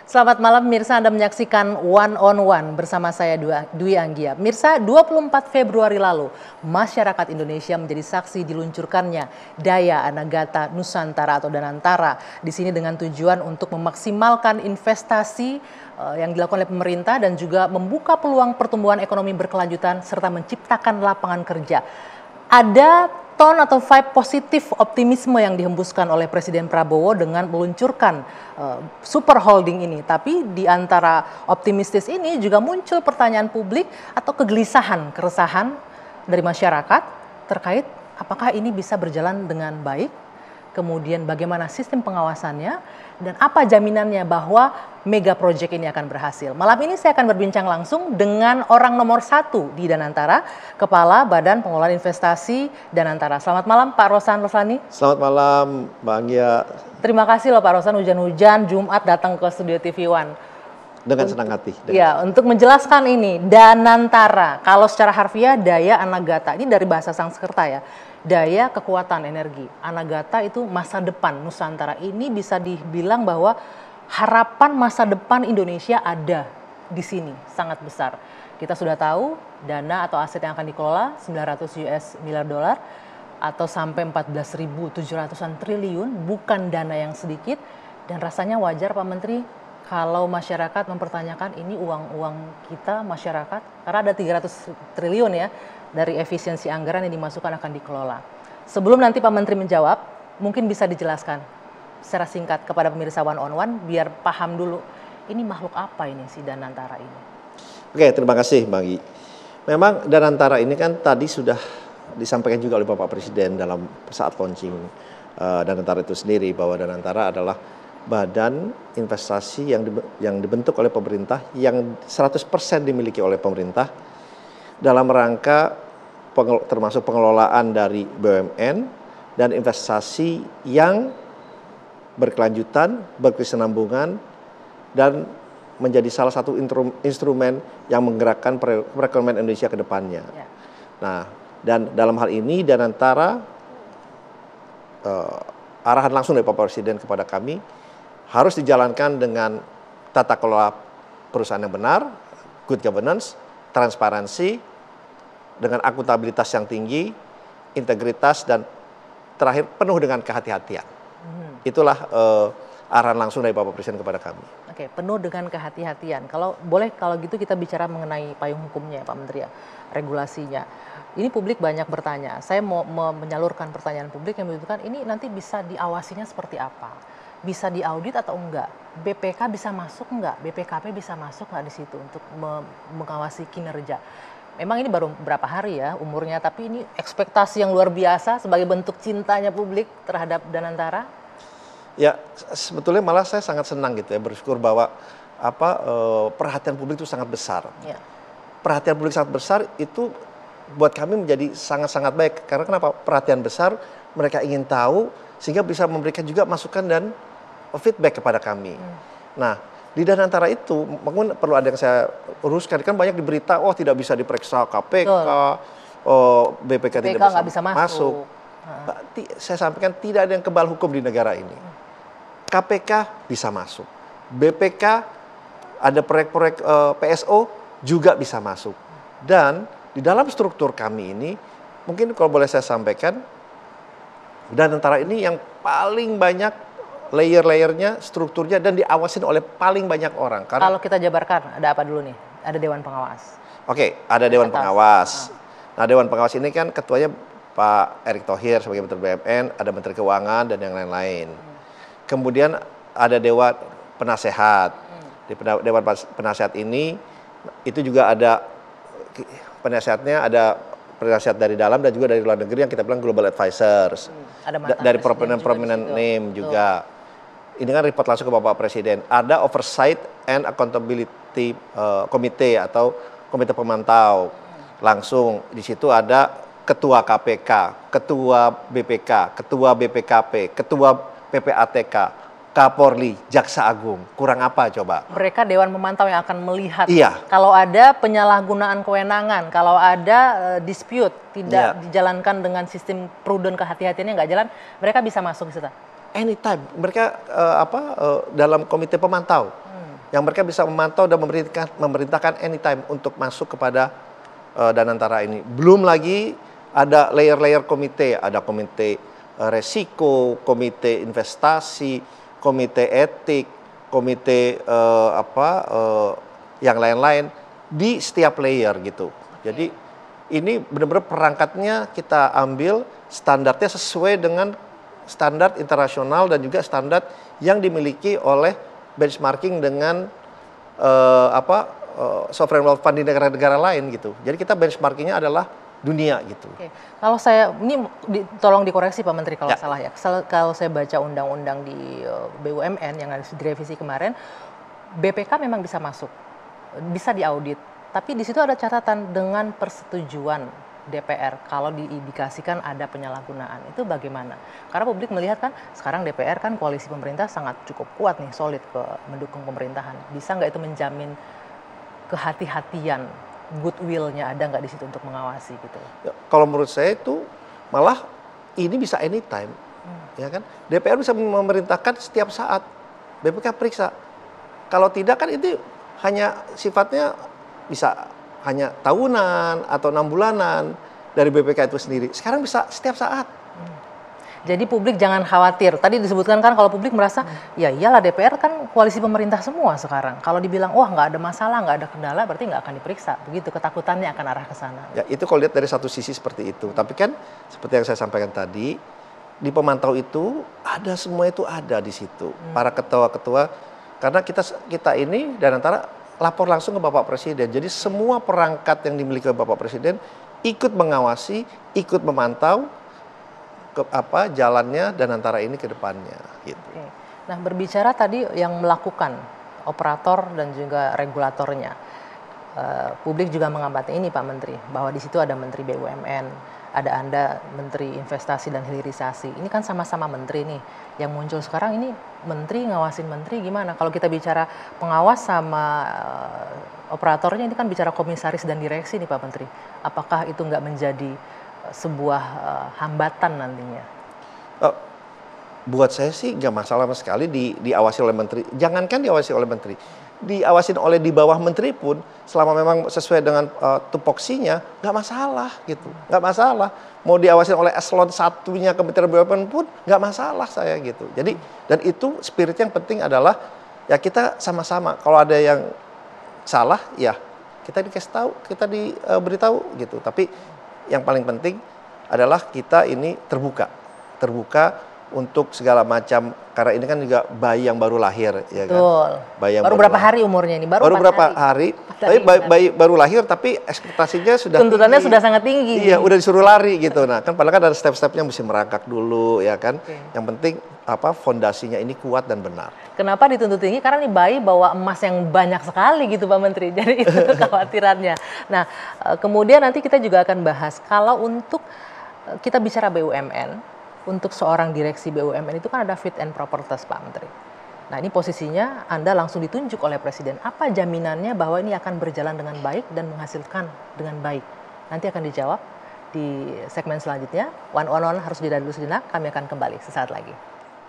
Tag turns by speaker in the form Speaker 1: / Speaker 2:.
Speaker 1: Selamat malam Mirsa, Anda menyaksikan One on One bersama saya Dwi Anggia. Mirsa, 24 Februari lalu, masyarakat Indonesia menjadi saksi diluncurkannya Daya Anagata Nusantara atau Danantara. Di sini dengan tujuan untuk memaksimalkan investasi yang dilakukan oleh pemerintah dan juga membuka peluang pertumbuhan ekonomi berkelanjutan serta menciptakan lapangan kerja. Ada tone atau vibe positif optimisme yang dihembuskan oleh Presiden Prabowo dengan meluncurkan super holding ini. Tapi di antara optimistis ini juga muncul pertanyaan publik atau kegelisahan, keresahan dari masyarakat terkait apakah ini bisa berjalan dengan baik, kemudian bagaimana sistem pengawasannya, dan apa jaminannya bahwa mega project ini akan berhasil. Malam ini saya akan berbincang langsung dengan orang nomor 1 di Danantara, Kepala Badan Pengelolaan Investasi Danantara. Selamat malam Pak Rosan Roslani.
Speaker 2: Selamat malam Mbak Anggia.
Speaker 1: Terima kasih loh Pak Rosan, hujan-hujan Jumat datang ke studio TV One.
Speaker 2: Dengan senang hati.
Speaker 1: Ya, untuk menjelaskan ini, Danantara, kalau secara harfiah Daya Anagata, ini dari bahasa Sanskerta ya. Daya kekuatan energi, Anagata itu masa depan Nusantara. Ini bisa dibilang bahwa harapan masa depan Indonesia ada di sini, sangat besar. Kita sudah tahu dana atau aset yang akan dikelola 900 miliar dolar atau sampai 14.700-an triliun, bukan dana yang sedikit. Dan rasanya wajar Pak Menteri kalau masyarakat mempertanyakan ini uang-uang kita masyarakat, karena ada 300 triliun ya dari efisiensi anggaran yang dimasukkan akan dikelola. Sebelum nanti Pak Menteri menjawab, mungkin bisa dijelaskan secara singkat kepada pemirsa One on One biar paham dulu ini makhluk apa ini si Danantara ini.
Speaker 2: Oke, terima kasih Mbak Gi. Memang Danantara ini kan tadi sudah disampaikan juga oleh Bapak Presiden dalam saat launching Danantara itu sendiri, bahwa Danantara adalah badan investasi yang dibentuk oleh pemerintah, yang 100% dimiliki oleh pemerintah dalam rangka termasuk pengelolaan dari BUMN dan investasi yang berkelanjutan, berkesinambungan, dan menjadi salah satu instrumen yang menggerakkan perekonomian Indonesia ke depannya. Ya. Nah, dan dalam hal ini Danantara arahan langsung dari Bapak Presiden kepada kami harus dijalankan dengan tata kelola perusahaan yang benar, good governance, transparansi, dengan akuntabilitas yang tinggi, integritas, dan terakhir penuh dengan kehati-hatian. Itulah arahan langsung dari Bapak Presiden kepada kami.
Speaker 1: Oke, penuh dengan kehati-hatian. Kalau gitu kita bicara mengenai payung hukumnya ya Pak Menteri ya, regulasinya. Ini publik banyak bertanya. Saya mau menyalurkan pertanyaan publik yang menunjukkan ini nanti bisa diawasinya seperti apa? Bisa diaudit atau enggak? BPK bisa masuk enggak? BPKP bisa masuk enggak di situ untuk mengawasi kinerja? Memang ini baru beberapa hari ya umurnya, tapi ini ekspektasi yang luar biasa sebagai bentuk cintanya publik terhadap Danantara.
Speaker 2: Ya, sebetulnya malah saya sangat senang gitu ya, bersyukur bahwa perhatian publik itu sangat besar. Ya. Perhatian publik sangat besar itu buat kami menjadi sangat-sangat baik. Karena kenapa? Perhatian besar, mereka ingin tahu sehingga bisa memberikan juga masukan dan feedback kepada kami. Nah, di Danantara itu mungkin perlu ada yang saya uruskan, kan banyak diberita tidak bisa diperiksa KPK, BPK tidak bisa masuk. Saya sampaikan tidak ada yang kebal hukum di negara ini. KPK bisa masuk, BPK ada proyek-proyek PSO juga bisa masuk. Dan di dalam struktur kami ini, mungkin kalau boleh saya sampaikan, Danantara ini yang paling banyak layer-layernya, strukturnya, dan diawasin oleh paling banyak orang.
Speaker 1: Karena kalau kita jabarkan, ada apa dulu nih? Ada Dewan Pengawas.
Speaker 2: Oke, ada Dewan Pengawas. Nah, Dewan Pengawas ini kan ketuanya Pak Erick Thohir sebagai Menteri BUMN, ada Menteri Keuangan, dan yang lain-lain. Kemudian ada Dewan Penasehat. Di Dewan Penasehat ini, itu juga ada penasehatnya, ada penasehat dari dalam dan juga dari luar negeri yang kita bilang global advisors. Dari prominent name juga. Ini kan report langsung ke Bapak Presiden. Ada oversight and accountability committee atau komite pemantau. Langsung di situ ada ketua KPK, ketua BPK, ketua BPKP, ketua PPATK, Kapolri, Jaksa Agung. Kurang apa coba?
Speaker 1: Mereka Dewan Pemantau yang akan melihat.
Speaker 2: Iya.
Speaker 1: Kalau ada penyalahgunaan kewenangan, kalau ada dispute tidak dijalankan dengan sistem prudent kehati-hatiannya nggak jalan, mereka bisa masuk ke situ.
Speaker 2: Anytime. Mereka dalam komite pemantau. yang mereka bisa memantau dan memerintahkan anytime untuk masuk kepada Danantara ini. Belum lagi ada layer-layer komite, ada komite resiko, komite investasi, komite etik, komite yang lain-lain di setiap layer gitu. Jadi ini benar-benar perangkatnya kita ambil standarnya sesuai dengan standar internasional dan juga standar yang dimiliki oleh benchmarking dengan sovereign wealth fund di negara-negara lain gitu. Jadi kita benchmarkingnya adalah dunia gitu.
Speaker 1: Oke. Kalau saya ini tolong dikoreksi Pak Menteri kalau salah ya. Kalau saya baca undang-undang di BUMN yang harus direvisi kemarin, BPK memang bisa masuk, bisa diaudit. Tapi di situ ada catatan dengan persetujuan DPR kalau diindikasikan ada penyalahgunaan. Itu bagaimana? Karena publik melihat kan sekarang DPR kan koalisi pemerintah sangat cukup kuat nih, solid mendukung pemerintahan. Bisa nggak itu menjamin kehati-hatian, goodwill-nya ada nggak di situ untuk mengawasi gitu?
Speaker 2: Ya, kalau menurut saya itu malah ini bisa anytime, ya kan? DPR bisa memerintahkan setiap saat BPK periksa. Kalau tidak kan itu hanya sifatnya bisa hanya tahunan atau 6 bulanan dari BPK itu sendiri. Sekarang bisa setiap saat.
Speaker 1: Jadi publik jangan khawatir. Tadi disebutkan kan kalau publik merasa ya iyalah DPR kan koalisi pemerintah semua sekarang. Kalau dibilang wah nggak ada masalah, nggak ada kendala, berarti nggak akan diperiksa. Begitu ketakutannya akan arah ke sana.
Speaker 2: Ya itu kalau lihat dari satu sisi seperti itu. Tapi kan seperti yang saya sampaikan tadi, di pemantau itu ada semua itu ada di situ. Para ketua-ketua, karena kita ini dan antara lapor langsung ke Bapak Presiden. Jadi semua perangkat yang dimiliki oleh Bapak Presiden ikut mengawasi, ikut memantau jalannya dan antara ini ke depannya gitu.
Speaker 1: Oke. Nah, berbicara tadi yang melakukan operator dan juga regulatornya. Publik juga mengamati ini Pak Menteri, bahwa di situ ada Menteri BUMN, ada Anda Menteri Investasi dan Hilirisasi. Ini kan sama-sama menteri nih. Yang muncul sekarang ini menteri ngawasin menteri gimana? Kalau kita bicara pengawas sama operatornya, ini kan bicara komisaris dan direksi nih Pak Menteri. Apakah itu nggak menjadi sebuah hambatan nantinya?
Speaker 2: Buat saya sih nggak masalah sama sekali diawasi oleh menteri. Jangankan diawasi oleh menteri, diawasin oleh di bawah menteri pun selama memang sesuai dengan tupoksinya nggak masalah gitu, nggak masalah. Mau diawasin oleh eselon satunya Kementerian BUMN pun nggak masalah saya gitu. Jadi dan itu spirit yang penting adalah ya kita sama-sama. Kalau ada yang salah ya kita dikasih tahu, kita diberitahu gitu. Tapi yang paling penting adalah kita ini terbuka untuk segala macam, karena ini kan juga bayi yang baru lahir, ya kan?
Speaker 1: Betul.
Speaker 2: Bayi yang
Speaker 1: baru berapa hari umurnya ini?
Speaker 2: Baru berapa hari. Tapi bayi baru lahir, tapi ekspektasinya sudah
Speaker 1: tuntutannya
Speaker 2: tinggi.
Speaker 1: sudah sangat tinggi.
Speaker 2: Iya, udah disuruh lari gitu. Nah, kan padahal kan ada step-stepnya mesti merangkak dulu, ya kan?
Speaker 1: Okay.
Speaker 2: Yang penting fondasinya ini kuat dan benar.
Speaker 1: Kenapa dituntut tinggi? Karena nih bayi bawa emas yang banyak sekali gitu Pak Menteri. Jadi itu kekhawatirannya. Nah, kemudian nanti kita juga akan bahas kalau untuk kita bicara BUMN, untuk seorang direksi BUMN itu kan ada fit and proper test Pak Menteri. Nah ini posisinya Anda langsung ditunjuk oleh Presiden. Apa jaminannya bahwa ini akan berjalan dengan baik dan menghasilkan dengan baik? Nanti akan dijawab di segmen selanjutnya. One on one harus jeda dulu sejenak. Kami akan kembali sesaat lagi.